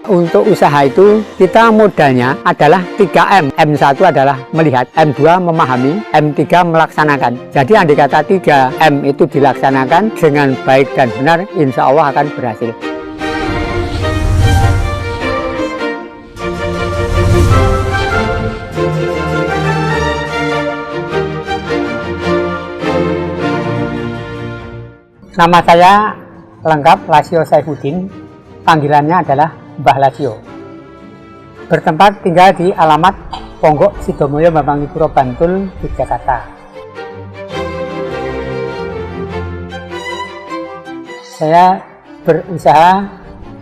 Untuk usaha itu kita modalnya adalah 3M. M1 adalah melihat, M2 memahami, M3 melaksanakan. Jadi andai kata 3M itu dilaksanakan dengan baik dan benar, insya Allah akan berhasil. Nama saya lengkap Lasio Saifuddin, panggilannya adalah Mbah Lasio. Bertempat tinggal di alamat Ponggok Sidomoyo Bambangipuro Bantul, Yogyakarta. Saya berusaha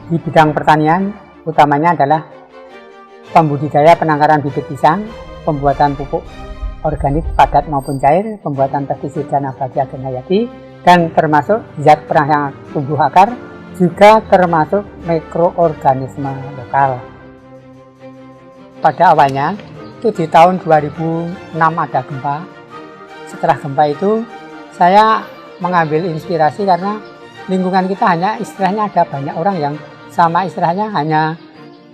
di bidang pertanian, utamanya adalah pembudidaya penangkaran bibit pisang, pembuatan pupuk organik padat maupun cair, pembuatan pestisida nabati agen hayati, dan termasuk zat perangsang tumbuh akar, juga termasuk mikroorganisme lokal. Pada awalnya, itu di tahun 2006 ada gempa. Setelah gempa itu, saya mengambil inspirasi karena lingkungan kita hanya istilahnya ada banyak orang yang sama istilahnya hanya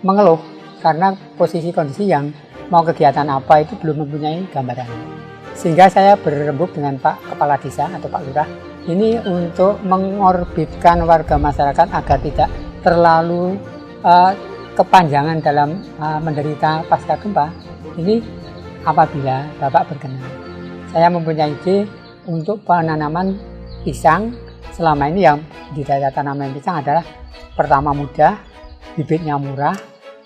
mengeluh karena posisi kondisi yang mau kegiatan apa itu belum mempunyai gambaran. Sehingga saya berembuk dengan Pak Kepala Desa atau Pak Lurah ini untuk mengorbitkan warga masyarakat agar tidak terlalu kepanjangan dalam menderita pasca gempa. Ini apabila Bapak berkenan, saya mempunyai ide untuk penanaman pisang. Selama ini yang di daerah tanaman pisang adalah pertama mudah, bibitnya murah,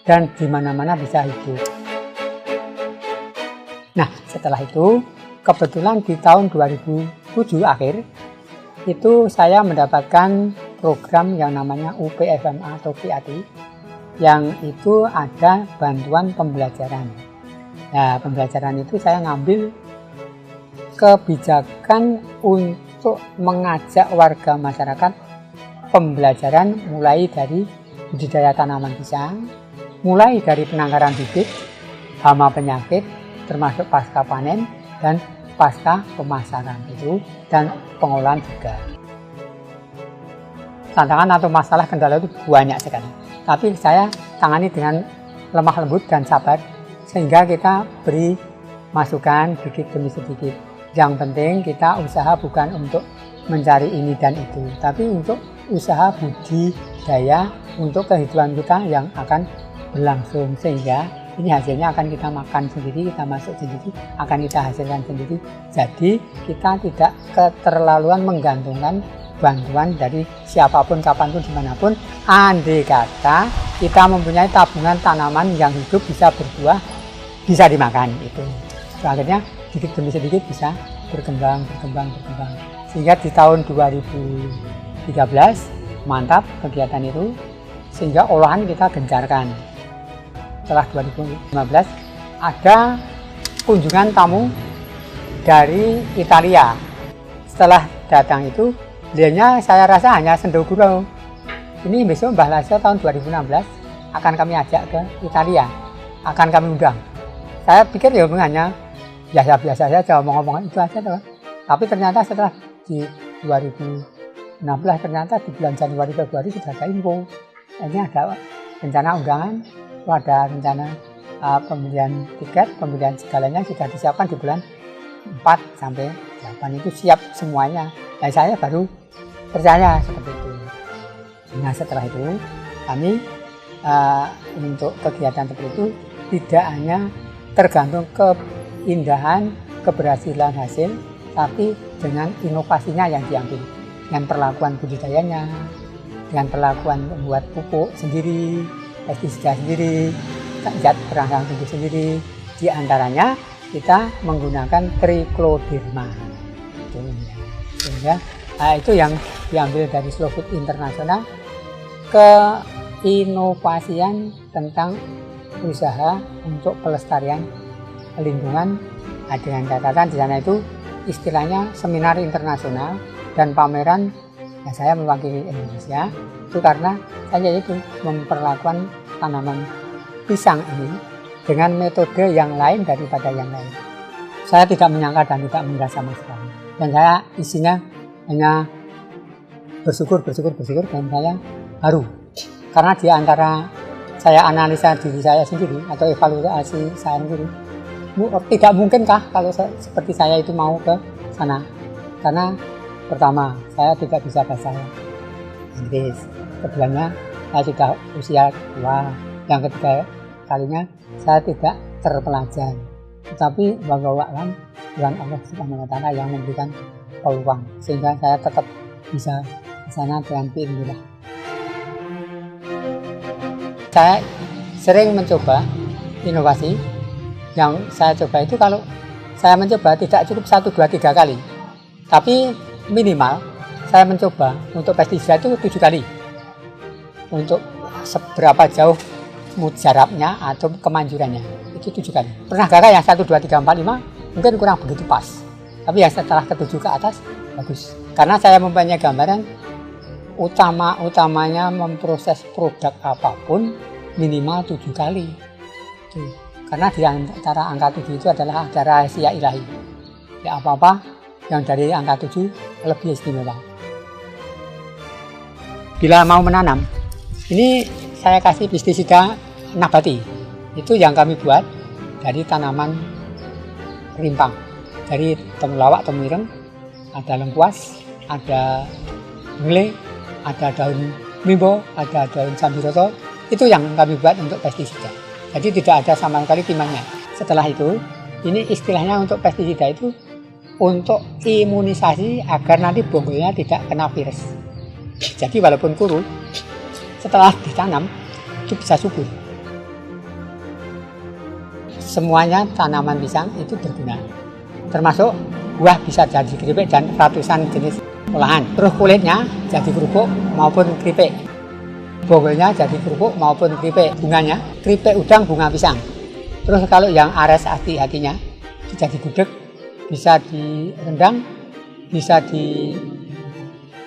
dan di mana-mana bisa hidup. Nah, setelah itu kebetulan di tahun 2007 akhir itu saya mendapatkan program yang namanya UPFMA atau PAT, yang itu ada bantuan pembelajaran. Nah, pembelajaran itu saya ngambil kebijakan untuk mengajak warga masyarakat pembelajaran mulai dari budidaya tanaman pisang, mulai dari penangkaran bibit, hama penyakit, termasuk pasca panen dan pasca pemasaran itu, dan pengolahan juga. Tantangan atau masalah kendala itu banyak sekali, tapi saya tangani dengan lemah lembut dan sabar, sehingga kita beri masukan sedikit demi sedikit. Yang penting kita usaha bukan untuk mencari ini dan itu, tapi untuk usaha budidaya untuk kehidupan kita yang akan berlangsung, sehingga ini hasilnya akan kita makan sendiri, kita masuk sendiri, akan kita hasilkan sendiri. Jadi kita tidak keterlaluan menggantungkan bantuan dari siapapun, kapanpun, dimanapun. Andai kata kita mempunyai tabungan tanaman yang hidup, bisa berbuah, bisa dimakan. Itu akhirnya sedikit demi sedikit bisa berkembang. Sehingga di tahun 2013 mantap kegiatan itu, sehingga olahan kita gencarkan. Setelah 2015 ada kunjungan tamu dari Italia. Setelah datang itu, beliaunya saya rasa hanya sendoguro. Ini besok Mbah Lasio tahun 2016 akan kami ajak ke Italia, akan kami undang. Saya pikir ya hanya biasa-biasa saja, ngomong-ngomong itu aja toh. Tapi ternyata setelah di 2016 ternyata di bulan Januari Februari sudah ada info. Ini ada rencana undangan, ada rencana pembelian tiket, pembelian segalanya sudah disiapkan di bulan 4 sampai 8 itu siap semuanya. Nah, saya baru percaya seperti itu. Nah, setelah itu kami untuk kegiatan seperti itu tidak hanya tergantung keindahan, keberhasilan hasil, tapi dengan inovasinya yang diambil, dengan perlakuan budidayanya, dengan perlakuan membuat pupuk sendiri, pestisida sendiri, zat perangsang tumbuh sendiri. Di antaranya kita menggunakan Tricloderma. Sehingga itu yang diambil dari Slow Food Internasional, keinovasian tentang usaha untuk pelestarian lingkungan. Dengan catatan di sana itu istilahnya seminar internasional dan pameran. Nah, saya mewakili Indonesia itu karena saya itu memperlakukan tanaman pisang ini dengan metode yang lain daripada yang lain. Saya tidak menyangka dan tidak mengira sama sekali. Dan saya isinya hanya bersyukur dan saya haru. Karena di antara saya analisa diri saya sendiri atau evaluasi saya sendiri, tidak mungkinkah kalau seperti saya itu mau ke sana? Karena pertama, saya tidak bisa bahasa Inggris. Keduanya, saya sudah usia tua. Yang ketiga kalinya, saya tidak terpelajar. Tetapi wallahu Tuhan Allah Subhanahu wa Ta'ala yang memberikan peluang sehingga saya tetap bisa ke sana dengan biidznillah. Saya sering mencoba inovasi. Yang saya coba itu, kalau saya mencoba tidak cukup 1, 2, 3 kali, tapi minimal saya mencoba untuk pestisida itu 7 kali. Untuk seberapa jauh mujarabnya atau kemanjurannya itu 7 kali. Pernah gagal yang 1, 2, 3, 4, 5 mungkin kurang begitu pas, tapi yang setelah ke-7 ke atas bagus. Karena saya mempunyai gambaran utamanya memproses produk apapun minimal 7 kali. Karena di antara angka 7 itu adalah ada rahasia ilahi. Ya, apa-apa yang dari angka 7 lebih istimewa. Bila mau menanam, ini saya kasih pestisida nabati. Itu yang kami buat dari tanaman rimpang. Dari temulawak, temireng, ada lengkuas, ada ngle, ada daun mimbo, ada daun sambiroto. Itu yang kami buat untuk pestisida. Jadi tidak ada sama sekali timbangnya. Setelah itu, ini istilahnya untuk pestisida itu untuk imunisasi agar nanti bonggolnya tidak kena virus. Jadi walaupun kuru, setelah ditanam itu bisa subur. Semuanya tanaman pisang itu berguna. Termasuk buah bisa jadi keripik dan ratusan jenis olahan. Terus kulitnya jadi kerupuk maupun keripik. Bonggolnya jadi kerupuk maupun keripik. Bunganya keripik udang bunga pisang. Terus kalau yang ares hati-hatinya itu jadi gudeg, bisa direndang, bisa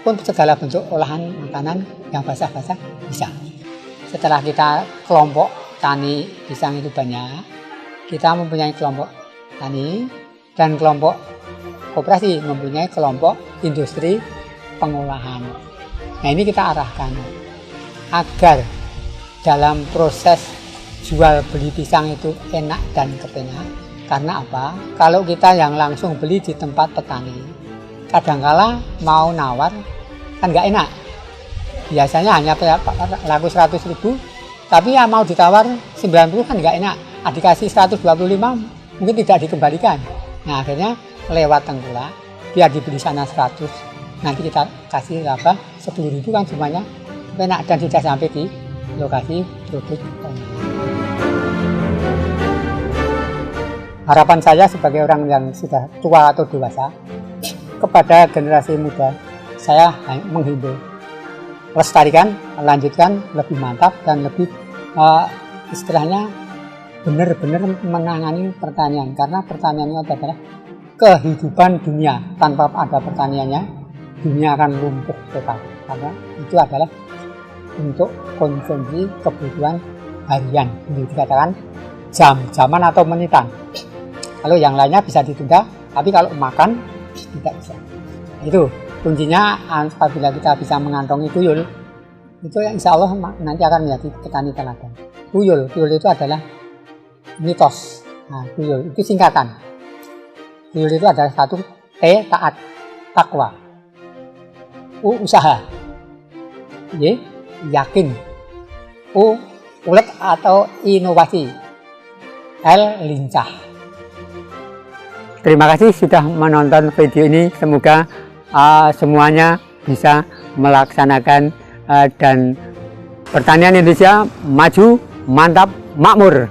pun segala bentuk olahan makanan yang basah-basah bisa. Setelah kita kelompok tani pisang itu banyak, kita mempunyai kelompok tani dan kelompok koperasi mempunyai kelompok industri pengolahan. Nah, ini kita arahkan agar dalam proses jual beli pisang itu enak dan kepenak. Karena apa? Kalau kita yang langsung beli di tempat petani, kadangkala mau nawar kan nggak enak. Biasanya hanya laku 100.000, tapi ya mau ditawar 90 kan nggak enak. Dikasih 125 mungkin tidak dikembalikan. Nah, akhirnya lewat tengkulak, biar dibeli sana 100, nanti kita kasih 10.000 kan semuanya enak dan sudah sampai di lokasi produk. Harapan saya sebagai orang yang sudah tua atau dewasa kepada generasi muda, saya menghimbau lestarikan, lanjutkan lebih mantap dan lebih istilahnya benar-benar menangani pertanian, karena pertanian itu adalah kehidupan dunia. Tanpa ada pertaniannya, dunia akan lumpuh total, karena itu adalah untuk konsumsi kebutuhan harian, ini dikatakan jam-jaman atau menitan. Kalau yang lainnya bisa ditunda, tapi kalau makan tidak bisa. Itu kuncinya. Apabila kita bisa mengantongi tuyul, itu insya Allah nanti akan menjadi petani teladan. Tuyul itu adalah mitos. Nah, tuyul itu singkatan. Tuyul itu adalah 1 T, taat, takwa, U, usaha, Y, yakin, U, ulet atau inovasi, L, lincah. Terima kasih sudah menonton video ini. Semoga semuanya bisa melaksanakan dan pertanian Indonesia maju, mantap, makmur.